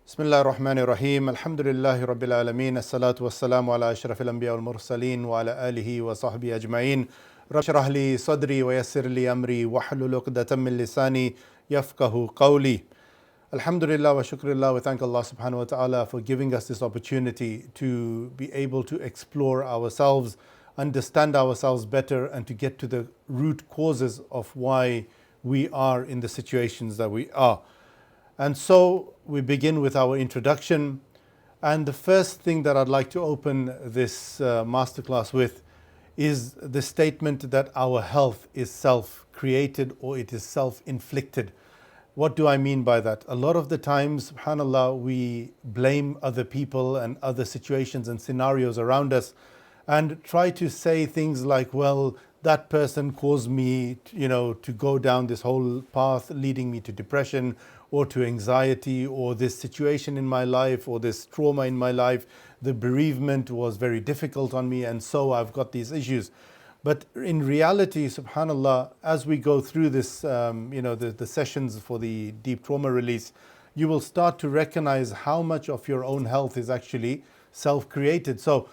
Bismillah ar-Rahman ar-Rahim. Alhamdulillahi Rabbil Alameen. As-salatu was-salamu ala ashrafil anbiya wal mursaleen wa ala alihi wa sahbihi ajma'een. Rabbi shrah li sadri wa yassir li amri wahlul 'uqdatam min lisani yafqahu qawli. Alhamdulillah wa shukrillah. We thank Allah subhanahu wa ta'ala for giving us this opportunity to be able to explore ourselves, understand ourselves better, and to get to the root causes of why we are in the situations that we are. And so we begin with our introduction. And the first thing that I'd like to open this masterclass with is the statement that our health is self-created or it is self-inflicted. What do I mean by that? A lot of the times, subhanAllah, we blame other people and other situations and scenarios around us and try to say things like, well, that person caused me, to go down this whole path leading me to depression or to anxiety, or this situation in my life or this trauma in my life, the bereavement was very difficult on me and so I've got these issues. But in reality, subhanAllah, as we go through this, the sessions for the deep trauma release, you will start to recognize how much of your own health is actually self-created. So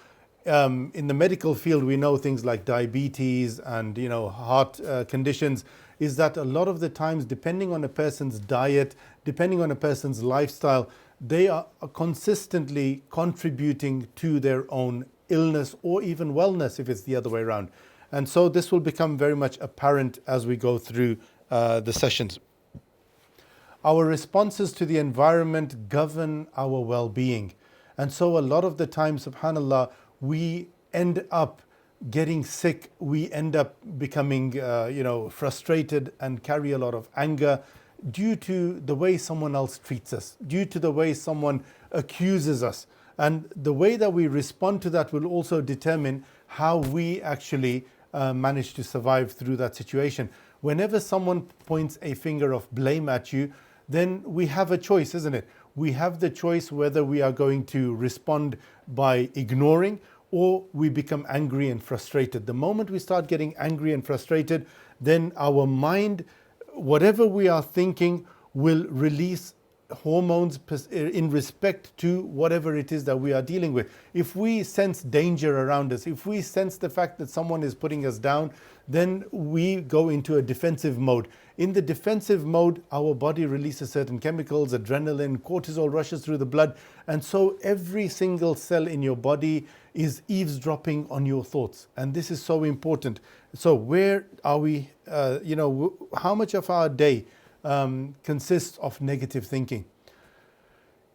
in the medical field, we know things like diabetes and heart conditions, is that a lot of the times, depending on a person's diet, depending on a person's lifestyle, they are consistently contributing to their own illness or even wellness if it's the other way around. And so this will become very much apparent as we go through the sessions. Our responses to the environment govern our well-being. And so a lot of the time, subhanAllah, we end up getting sick, we end up becoming frustrated and carry a lot of anger due to the way someone else treats us, due to the way someone accuses us. And the way that we respond to that will also determine how we actually manage to survive through that situation. Whenever someone points a finger of blame at you, then we have a choice, isn't it? We have the choice whether we are going to respond by ignoring or we become angry and frustrated. The moment we start getting angry and frustrated, then our mind, whatever we are thinking, will release hormones in respect to whatever it is that we are dealing with. If we sense danger around us, if we sense the fact that someone is putting us down, then we go into a defensive mode. In the defensive mode, our body releases certain chemicals, adrenaline, cortisol rushes through the blood, and so every single cell in your body is eavesdropping on your thoughts. And this is so important. So where are we, how much of our day consists of negative thinking?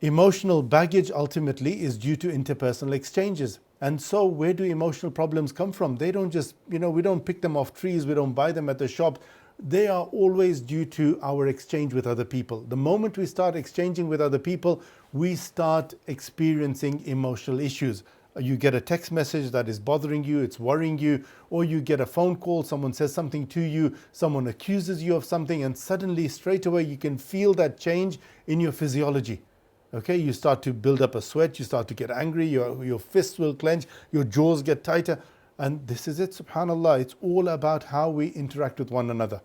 Emotional baggage ultimately is due to interpersonal exchanges. And so where do emotional problems come from? They don't just, we don't pick them off trees, we don't buy them at the shop. They are always due to our exchange with other people. The moment we start exchanging with other people, we start experiencing emotional issues. You get a text message that is bothering you, it's worrying you, or you get a phone call, someone says something to you, someone accuses you of something, and suddenly, straight away, you can feel that change in your physiology. Okay, you start to build up a sweat, you start to get angry, your fists will clench, your jaws get tighter, and this is it, subhanAllah. It's all about how we interact with one another.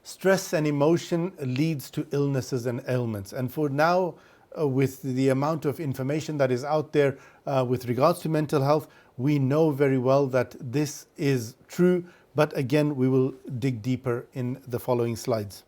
Stress and emotion leads to illnesses and ailments. And for now, with the amount of information that is out there with regards to mental health, we know very well that this is true. But again, we will dig deeper in the following slides.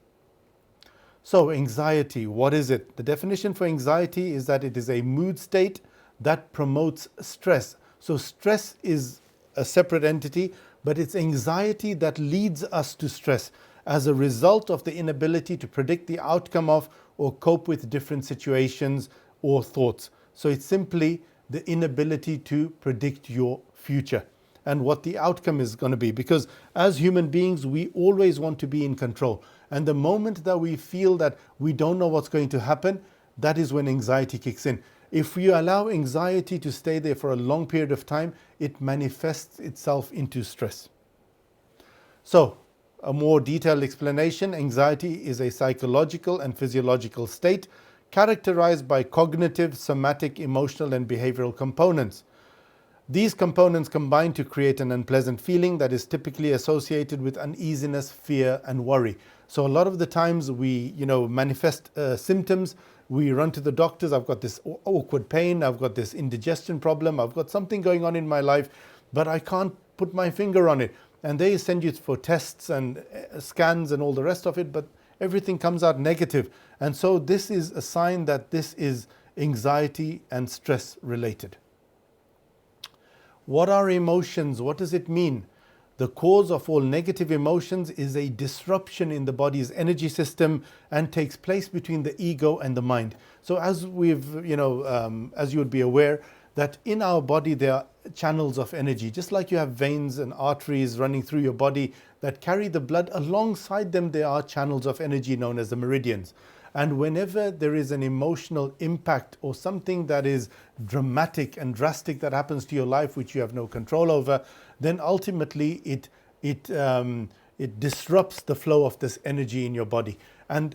So anxiety, what is it? The definition for anxiety is that it is a mood state that promotes stress. So stress is a separate entity, but it's anxiety that leads us to stress as a result of the inability to predict the outcome of or cope with different situations or thoughts. So it's simply the inability to predict your future and what the outcome is going to be. Because as human beings, we always want to be in control. And the moment that we feel that we don't know what's going to happen, that is when anxiety kicks in. If we allow anxiety to stay there for a long period of time, it manifests itself into stress. So, a more detailed explanation: anxiety is a psychological and physiological state characterized by cognitive, somatic, emotional, and behavioral components. These components combine to create an unpleasant feeling that is typically associated with uneasiness, fear, and worry. So a lot of the times we, manifest symptoms. We run to the doctors. I've got this awkward pain. I've got this indigestion problem. I've got something going on in my life, but I can't put my finger on it. And they send you for tests and scans and all the rest of it, but everything comes out negative. And so this is a sign that this is anxiety and stress related. What are emotions? What does it mean? The cause of all negative emotions is a disruption in the body's energy system and takes place between the ego and the mind. So as as you would be aware, that in our body there are channels of energy. Just like you have veins and arteries running through your body that carry the blood, alongside them there are channels of energy known as the meridians. And whenever there is an emotional impact or something that is dramatic and drastic that happens to your life, which you have no control over, then ultimately it disrupts the flow of this energy in your body. And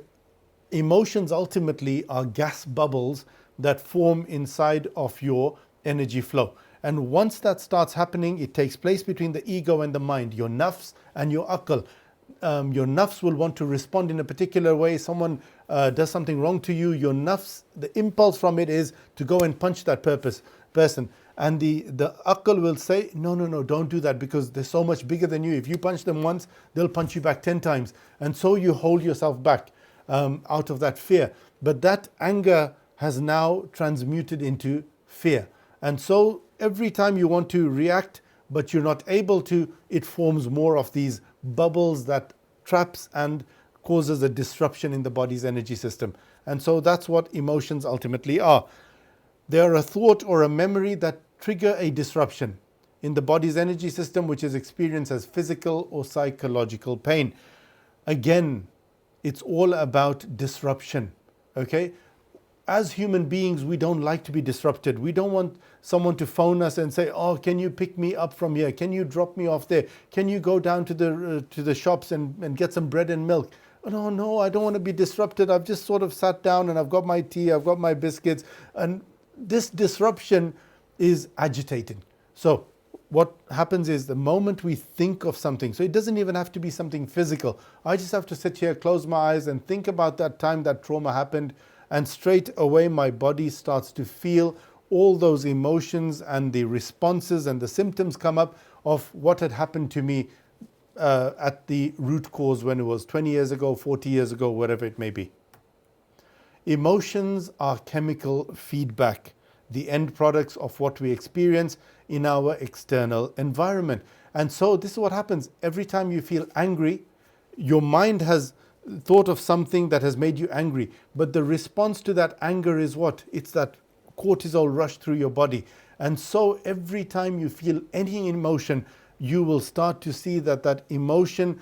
emotions ultimately are gas bubbles that form inside of your energy flow. And once that starts happening, it takes place between the ego and the mind, your nafs and your aql. Your nafs will want to respond in a particular way. Someone does something wrong to you, your nafs, the impulse from it is to go and punch that person. And the aql will say, no, don't do that, because they're so much bigger than you. If you punch them once, they'll punch you back 10 times. And so you hold yourself back out of that fear. But that anger has now transmuted into fear. And so every time you want to react, but you're not able to, it forms more of these bubbles that traps and causes a disruption in the body's energy system. And so that's what emotions ultimately are. They are a thought or a memory that trigger a disruption in the body's energy system, which is experienced as physical or psychological pain. Again, it's all about disruption, okay? As human beings, we don't like to be disrupted. We don't want someone to phone us and say, oh, can you pick me up from here? Can you drop me off there? Can you go down to the shops and get some bread and milk? Oh, no, I don't want to be disrupted. I've just sort of sat down and I've got my tea, I've got my biscuits. And this disruption is agitating. So what happens is the moment we think of something, so it doesn't even have to be something physical. I just have to sit here, close my eyes and think about that time that trauma happened, and straight away my body starts to feel all those emotions, and the responses and the symptoms come up of what had happened to me at the root cause when it was 20 years ago, 40 years ago, whatever it may be. Emotions are chemical feedback, the end products of what we experience in our external environment. And so this is what happens. Every time you feel angry, your mind has thought of something that has made you angry, but the response to that anger is what? It's that cortisol rush through your body. And so every time you feel any emotion, you will start to see that emotion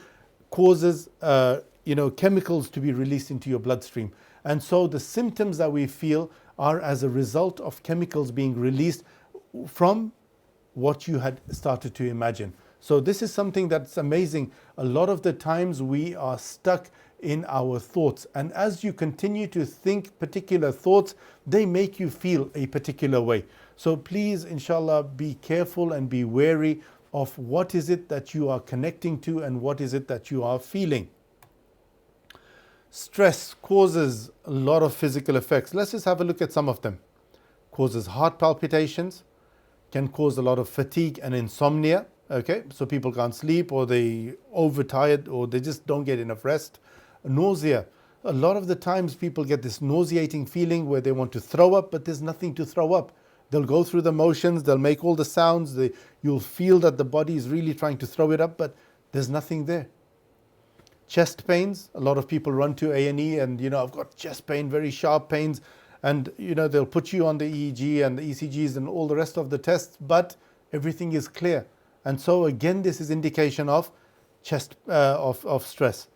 causes chemicals to be released into your bloodstream. And so the symptoms that we feel are as a result of chemicals being released from what you had started to imagine. So this is something that's amazing. A lot of the times we are stuck in our thoughts, and as you continue to think particular thoughts, they make you feel a particular way. So please, inshallah, be careful and be wary of what is it that you are connecting to and what is it that you are feeling. Stress causes a lot of physical effects. Let's just have a look at some of them. Causes heart palpitations, can cause a lot of fatigue and insomnia. Okay, so people can't sleep, or they overtired, or they just don't get enough rest. Nausea. A lot of the times people get this nauseating feeling where they want to throw up, but there's nothing to throw up. They'll go through the motions, they'll make all the sounds, you'll feel that the body is really trying to throw it up, but there's nothing there. Chest pains. A lot of people run to A&E and, I've got chest pain, very sharp pains. And, they'll put you on the EEG and the ECGs and all the rest of the tests, but everything is clear. And so again, this is indication of of stress.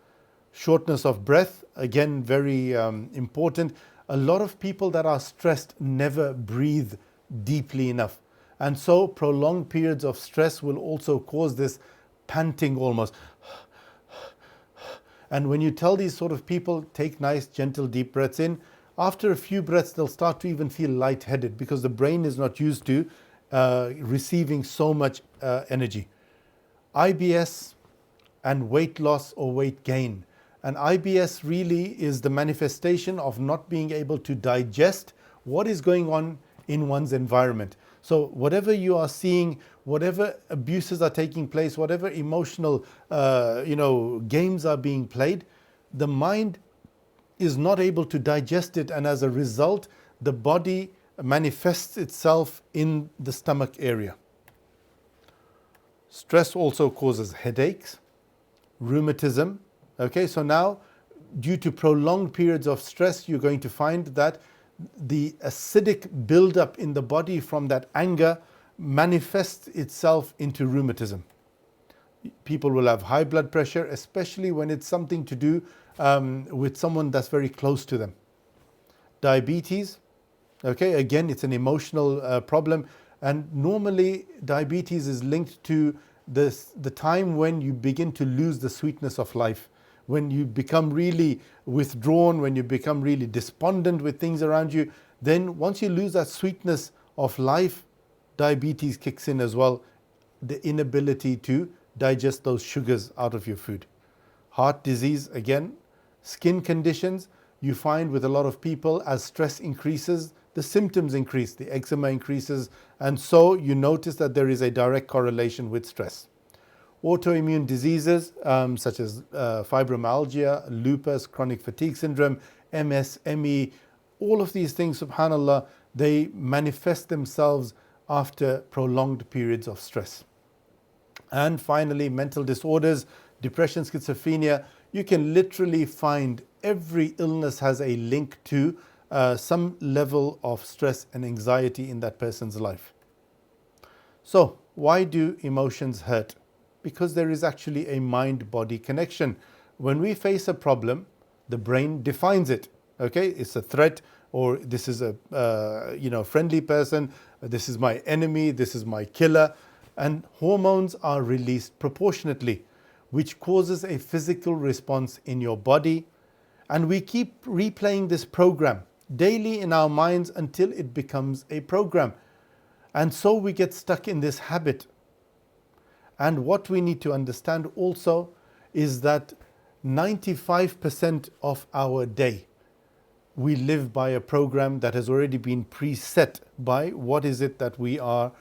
Shortness of breath, again, very important. A lot of people that are stressed never breathe deeply enough. And so prolonged periods of stress will also cause this panting almost. And when you tell these sort of people, take nice, gentle, deep breaths in, after a few breaths, they'll start to even feel lightheaded because the brain is not used to receiving so much energy. IBS and weight loss or weight gain. And IBS really is the manifestation of not being able to digest what is going on in one's environment. So whatever you are seeing, whatever abuses are taking place, whatever emotional games are being played, the mind is not able to digest it, and as a result, the body manifests itself in the stomach area. Stress also causes headaches, rheumatism. Okay, so now due to prolonged periods of stress, you're going to find that the acidic buildup in the body from that anger manifests itself into rheumatism. People will have high blood pressure, especially when it's something to do with someone that's very close to them. Diabetes, okay, again, it's an emotional problem, and normally diabetes is linked to the time when you begin to lose the sweetness of life, when you become really withdrawn, when you become really despondent with things around you. Then once you lose that sweetness of life, diabetes kicks in as well, the inability to digest those sugars out of your food. Heart disease, again, skin conditions, you find with a lot of people, as stress increases, the symptoms increase, the eczema increases, and so you notice that there is a direct correlation with stress. Autoimmune diseases such as fibromyalgia, lupus, chronic fatigue syndrome, MS, ME, all of these things, subhanAllah, they manifest themselves after prolonged periods of stress. And finally, mental disorders, depression, schizophrenia. You can literally find every illness has a link to some level of stress and anxiety in that person's life. So, why do emotions hurt? Because there is actually a mind-body connection. When we face a problem, the brain defines it. Okay, it's a threat, or this is a friendly person, this is my enemy, this is my killer. And hormones are released proportionately, which causes a physical response in your body. And we keep replaying this program daily in our minds until it becomes a program. And so we get stuck in this habit. And what we need to understand also is that 95% of our day, we live by a program that has already been preset by what is it that we are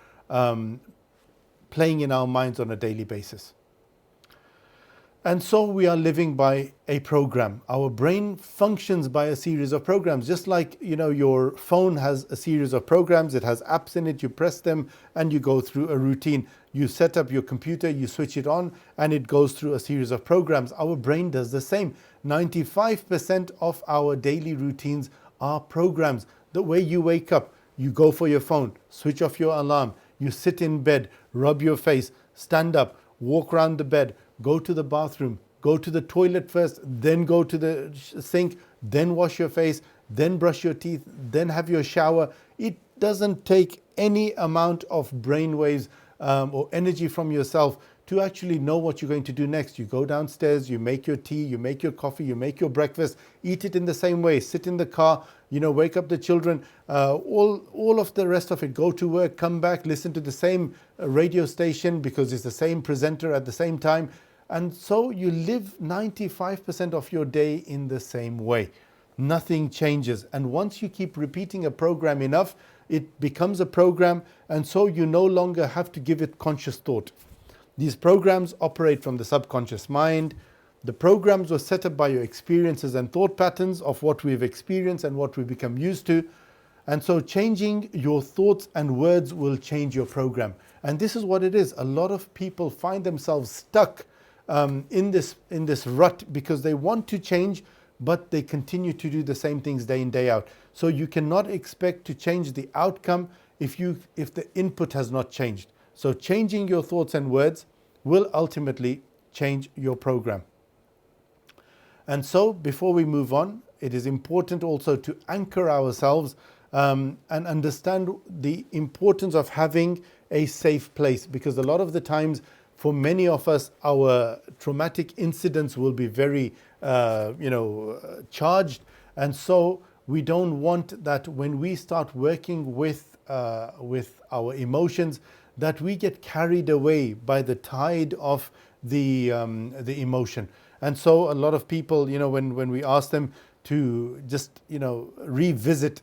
playing in our minds on a daily basis. And so we are living by a program. Our brain functions by a series of programs. Just like, your phone has a series of programs, it has apps in it, you press them and you go through a routine. You set up your computer, you switch it on, and it goes through a series of programs. Our brain does the same. 95% of our daily routines are programs. The way you wake up, you go for your phone, switch off your alarm, you sit in bed, rub your face, stand up, walk around the bed, go to the bathroom, go to the toilet first, then go to the sink, then wash your face, then brush your teeth, then have your shower. It doesn't take any amount of brainwaves or energy from yourself to actually know what you're going to do next. You go downstairs, you make your tea, you make your coffee, you make your breakfast, eat it in the same way, sit in the car, wake up the children, all of the rest of it, go to work, come back, listen to the same radio station because it's the same presenter at the same time. And so you live 95% of your day in the same way. Nothing changes. And once you keep repeating a program enough, it becomes a program, and so you no longer have to give it conscious thought. These programs operate from the subconscious mind. The programs were set up by your experiences and thought patterns of what we've experienced and what we've become used to. And so changing your thoughts and words will change your program. And this is what it is. A lot of people find themselves stuck in this rut because they want to change, but they continue to do the same things day in, day out. So you cannot expect to change the outcome if the input has not changed. So changing your thoughts and words will ultimately change your program. And so before we move on, it is important also to anchor ourselves and understand the importance of having a safe place, because a lot of the times for many of us, our traumatic incidents will be very charged. And so We don't want that when we start working with our emotions, that we get carried away by the tide of the emotion. And so a lot of people, when we ask them to just, revisit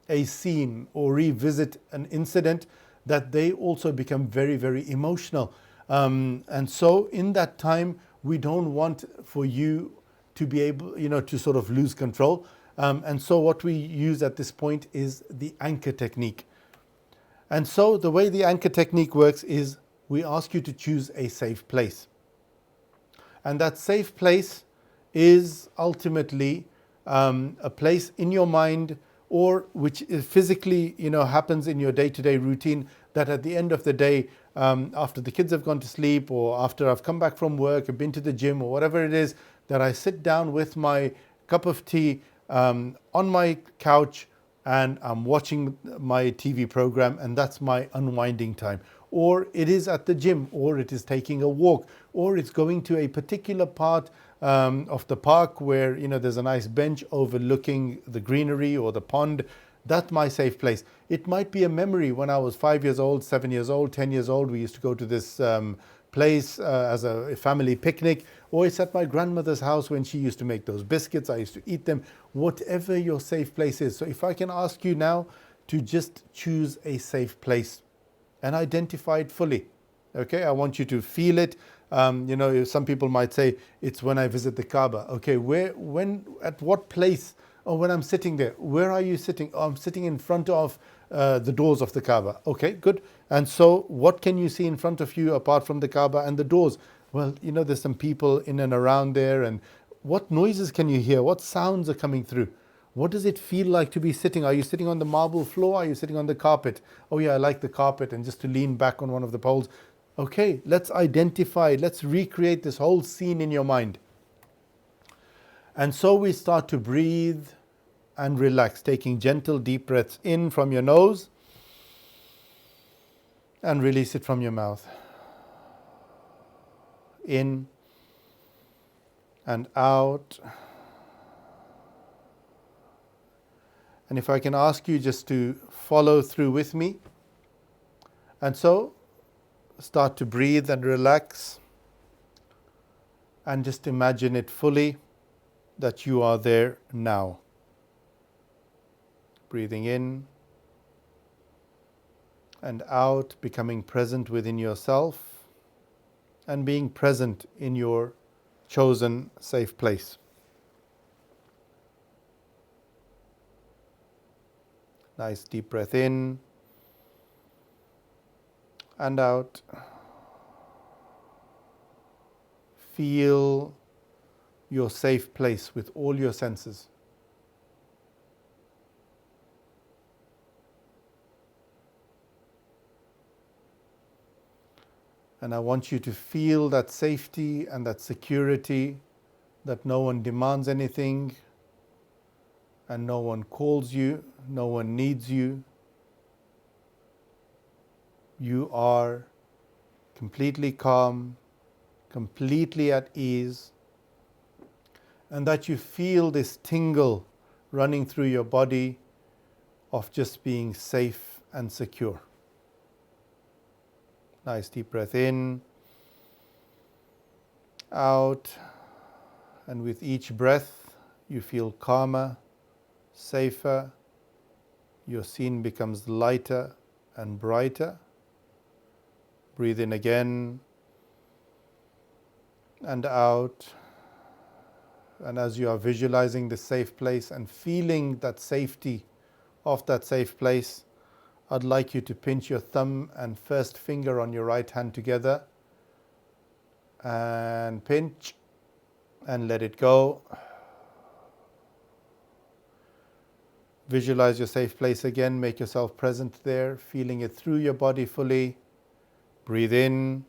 a scene or revisit an incident, that they also become very, very emotional. And so in that time, we don't want for you to be able, to sort of lose control. And so what we use at this point is the anchor technique. And so the way the anchor technique works is we ask you to choose a safe place. And that safe place is ultimately a place in your mind, or which is physically, happens in your day-to-day routine, that at the end of the day, after the kids have gone to sleep, or after I've come back from work, I've been to the gym, or whatever it is, that I sit down with my cup of tea on my couch and I'm watching my TV program, and that's my unwinding time. Or it is at the gym, or it is taking a walk, or it's going to a particular part of the park where there's a nice bench overlooking the greenery or the pond. That's my safe place. It might be a memory when I was 5 years old, 7 years old, 10 years old. We used to go to this place as a family picnic, or it's at my grandmother's house when she used to make those biscuits. I used to eat them. Whatever your safe place is. So if I can ask you now to just choose a safe place and identify it fully. Okay, I want you to feel it. Some people might say it's when I visit the Kaaba. Okay, at what place? Oh, when I'm sitting there. Where are you sitting? Oh, I'm sitting in front of the doors of the Kaaba. Okay, good. And so what can you see in front of you apart from the Kaaba and the doors? Well, there's some people in and around there. And what noises can you hear? What sounds are coming through? What does it feel like to be sitting? Are you sitting on the marble floor? Are you sitting on the carpet? Oh yeah, I like the carpet, and just to lean back on one of the poles. Okay, let's identify, let's recreate this whole scene in your mind. And so we start to breathe and relax, taking gentle deep breaths in from your nose and release it from your mouth. In and out. And if I can ask you just to follow through with me. And so start to breathe and relax, and just imagine it fully that you are there now. Breathing in and out, becoming present within yourself and being present in your chosen safe place. Nice deep breath in and out. Feel your safe place with all your senses. And I want you to feel that safety and that security, that no one demands anything and no one calls you, no one needs you. You are completely calm, completely at ease, and that you feel this tingle running through your body of just being safe and secure. Nice deep breath in, out, and with each breath you feel calmer, safer. Your scene becomes lighter and brighter. Breathe in again and out. And as you are visualizing the safe place and feeling that safety of that safe place, I'd like you to pinch your thumb and first finger on your right hand together and pinch and let it go. Visualize your safe place again. Make yourself present there, feeling it through your body fully. Breathe in,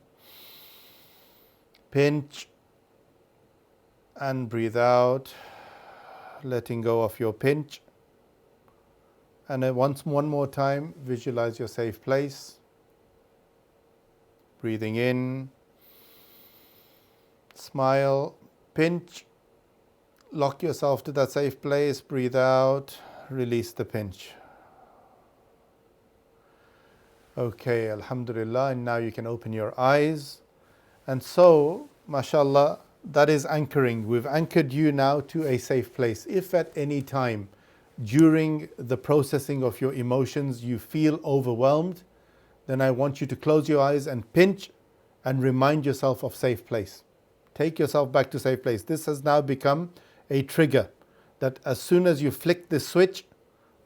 pinch, and breathe out, letting go of your pinch. And then one more time, visualize your safe place. Breathing in, smile, pinch, lock yourself to that safe place, breathe out, release the pinch. Okay, alhamdulillah, and now you can open your eyes. And so, mashallah, that is anchoring. We've anchored you now to a safe place. If at any time during the processing of your emotions you feel overwhelmed, then I want you to close your eyes and pinch and remind yourself of safe place. Take yourself back to safe place. This has now become a trigger that as soon as you flick this switch,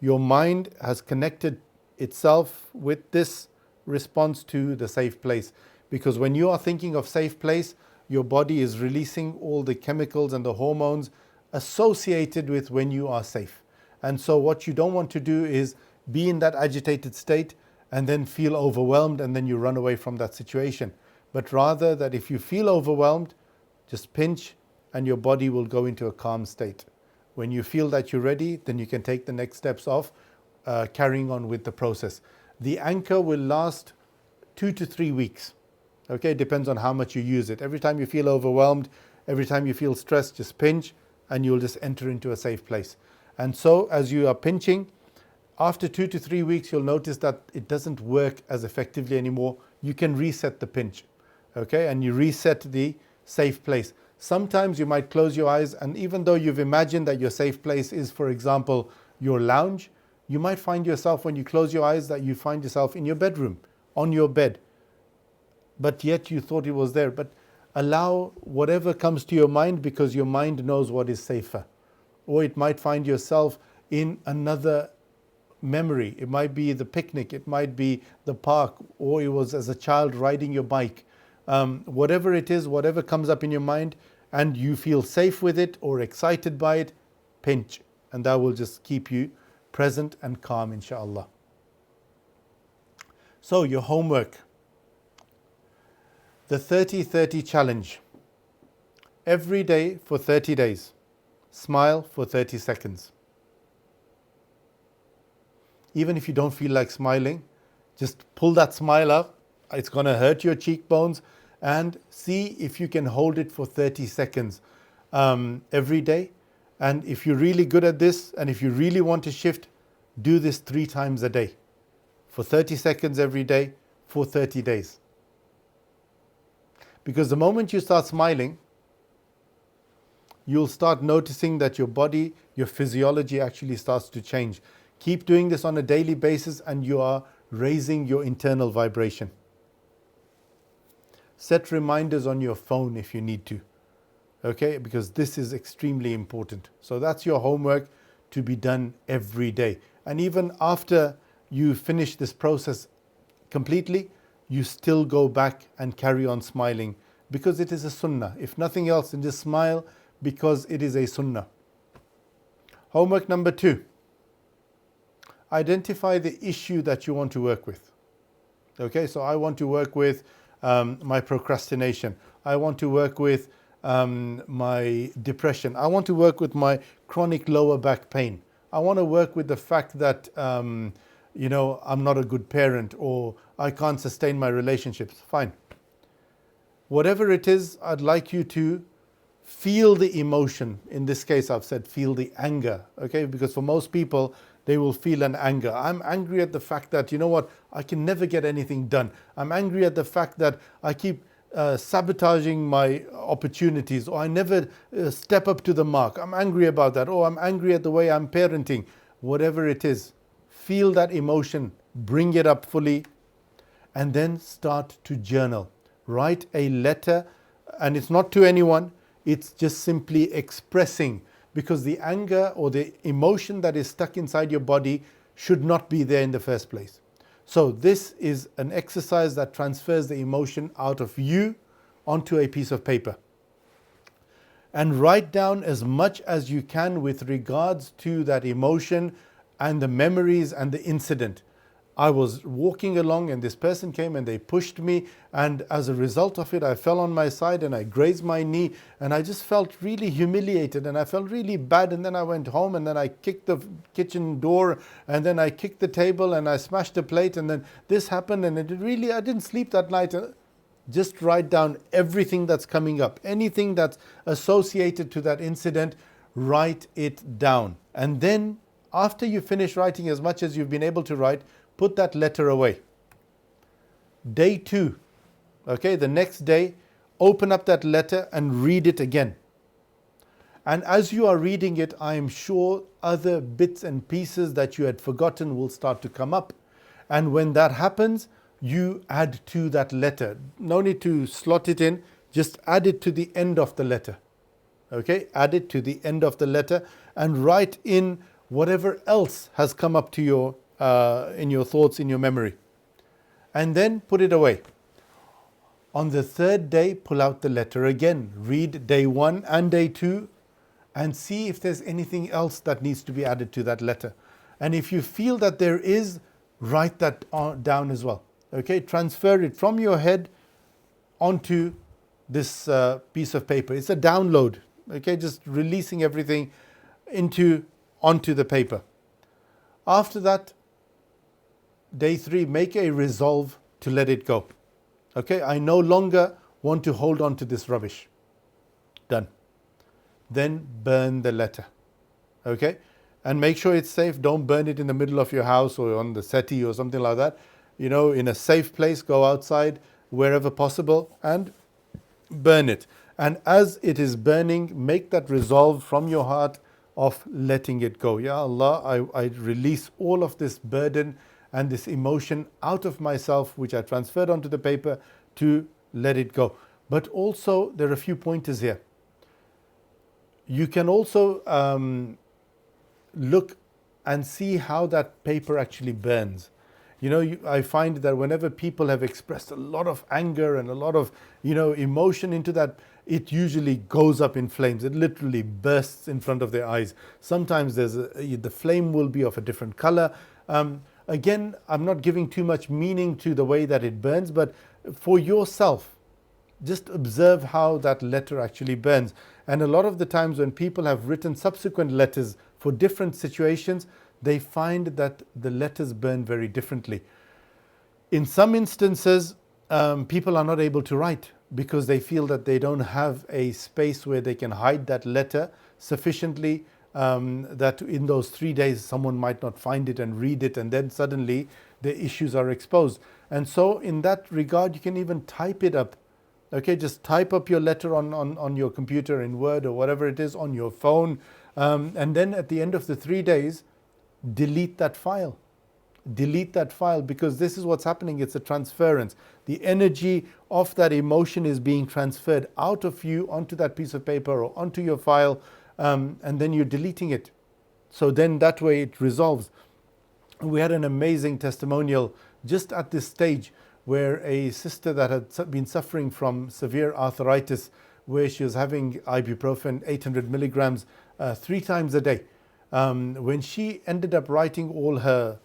your mind has connected itself with this response to the safe place. Because when you are thinking of safe place, your body is releasing all the chemicals and the hormones associated with when you are safe. And so what you don't want to do is be in that agitated state and then feel overwhelmed and then you run away from that situation. But rather that if you feel overwhelmed, just pinch and your body will go into a calm state. When you feel that you're ready, then you can take the next steps of carrying on with the process. The anchor will last 2 to 3 weeks. Okay, it depends on how much you use it. Every time you feel overwhelmed, every time you feel stressed, just pinch and you'll just enter into a safe place. And so as you are pinching, after 2 to 3 weeks, you'll notice that it doesn't work as effectively anymore. You can reset the pinch, okay, and you reset the safe place. Sometimes you might close your eyes, and even though you've imagined that your safe place is, for example, your lounge, you might find yourself, when you close your eyes, that you find yourself in your bedroom, on your bed. But yet you thought it was there. But allow whatever comes to your mind, because your mind knows what is safer. Or it might find yourself in another memory. It might be the picnic, it might be the park, or it was as a child riding your bike. Whatever it is, whatever comes up in your mind, and you feel safe with it or excited by it, pinch. And that will just keep you present and calm, inshallah. So your homework. The 30-30 challenge. Every day for 30 days. Smile for 30 seconds. Even if you don't feel like smiling, just pull that smile up. It's going to hurt your cheekbones, and see if you can hold it for 30 seconds every day. And if you're really good at this, and if you really want to shift, do this 3 times a day for 30 seconds every day for 30 days. Because the moment you start smiling, you'll start noticing that your body, your physiology actually starts to change. Keep doing this on a daily basis and you are raising your internal vibration. Set reminders on your phone if you need to, okay? Because this is extremely important. So that's your homework to be done every day. And even after you finish this process completely, you still go back and carry on smiling, because it is a sunnah. If nothing else, then just smile because it is a sunnah. Homework number 2. Identify the issue that you want to work with. Okay, so I want to work with my procrastination. I want to work with my depression. I want to work with my chronic lower back pain. I want to work with the fact that I'm not a good parent, or I can't sustain my relationships. Fine. Whatever it is, I'd like you to feel the emotion. In this case, I've said feel the anger, okay? Because for most people, they will feel an anger. I'm angry at the fact that, I can never get anything done. I'm angry at the fact that I keep sabotaging my opportunities, or I never step up to the mark. I'm angry about that. Or I'm angry at the way I'm parenting. Whatever it is, feel that emotion, bring it up fully, and then start to journal. Write a letter, and it's not to anyone, it's just simply expressing, because the anger or the emotion that is stuck inside your body should not be there in the first place. So this is an exercise that transfers the emotion out of you onto a piece of paper. And write down as much as you can with regards to that emotion and the memories and the incident. I was walking along and this person came and they pushed me, and as a result of it I fell on my side and I grazed my knee, and I just felt really humiliated and I felt really bad. And then I went home and then I kicked the kitchen door, and then I kicked the table and I smashed the plate, and then this happened, and I didn't sleep that night. Just write down everything that's coming up, anything that's associated to that incident, write it down. And then After you finish writing as much as you've been able to write, put that letter away. Day 2, okay, the next day, open up that letter and read it again. And as you are reading it, I am sure other bits and pieces that you had forgotten will start to come up. And when that happens, you add to that letter. No need to slot it in, just add it to the end of the letter. Okay, add it to the end of the letter and write in whatever else has come up to your in your thoughts, in your memory. And then put it away. On the third day, pull out the letter again. Read day 1 and day 2 and see if there's anything else that needs to be added to that letter. And if you feel that there is, write that down as well. Okay, transfer it from your head onto this piece of paper. It's a download. Okay, just releasing everything onto the paper. After that, day 3, make a resolve to let it go. Okay, I no longer want to hold on to this rubbish. Done. Then burn the letter. Okay, and make sure it's safe. Don't burn it in the middle of your house or on the settee or something like that. You know, in a safe place, go outside wherever possible and burn it. And as it is burning, make that resolve from your heart of letting it go. Ya Allah, I release all of this burden and this emotion out of myself, which I transferred onto the paper, to let it go. But also, there are a few pointers here. You can also look and see how that paper actually burns. You know, I find that whenever people have expressed a lot of anger and a lot of, emotion into that, it usually goes up in flames. It literally bursts in front of their eyes. Sometimes the flame will be of a different color. Again, I'm not giving too much meaning to the way that it burns, but for yourself, just observe how that letter actually burns. And a lot of the times when people have written subsequent letters for different situations, they find that the letters burn very differently. In some instances, people are not able to write because they feel that they don't have a space where they can hide that letter sufficiently, that in those 3 days someone might not find it and read it, and then suddenly the issues are exposed. And so in that regard, you can even type it up. Okay, just type up your letter on your computer in Word or whatever it is, on your phone, and then at the end of the 3 days, delete that file. Delete that file, because this is what's happening. It's a transference. The energy of that emotion is being transferred out of you onto that piece of paper or onto your file, and then you're deleting it. So then that way it resolves. We had an amazing testimonial just at this stage where a sister that had been suffering from severe arthritis, where she was having ibuprofen 800 milligrams 3 times a day. When she ended up writing all her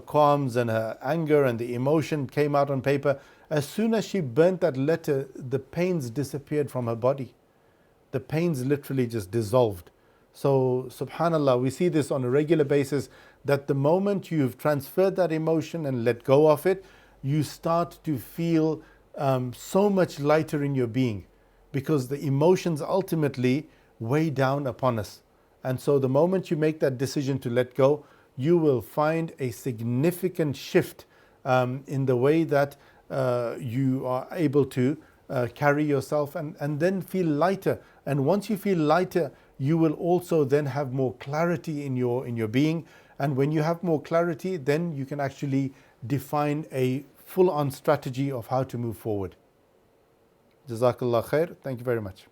qualms and her anger and the emotion came out on paper, as soon as she burnt that letter, the pains disappeared from her body. The pains literally just dissolved. So subhanallah, we see this on a regular basis, that the moment you've transferred that emotion and let go of it, you start to feel so much lighter in your being, because the emotions ultimately weigh down upon us. And so the moment you make that decision to let go, you will find a significant shift in the way that you are able to carry yourself and then feel lighter. And once you feel lighter, you will also then have more clarity in your being. And when you have more clarity, then you can actually define a full-on strategy of how to move forward. Jazakallah khair. Thank you very much.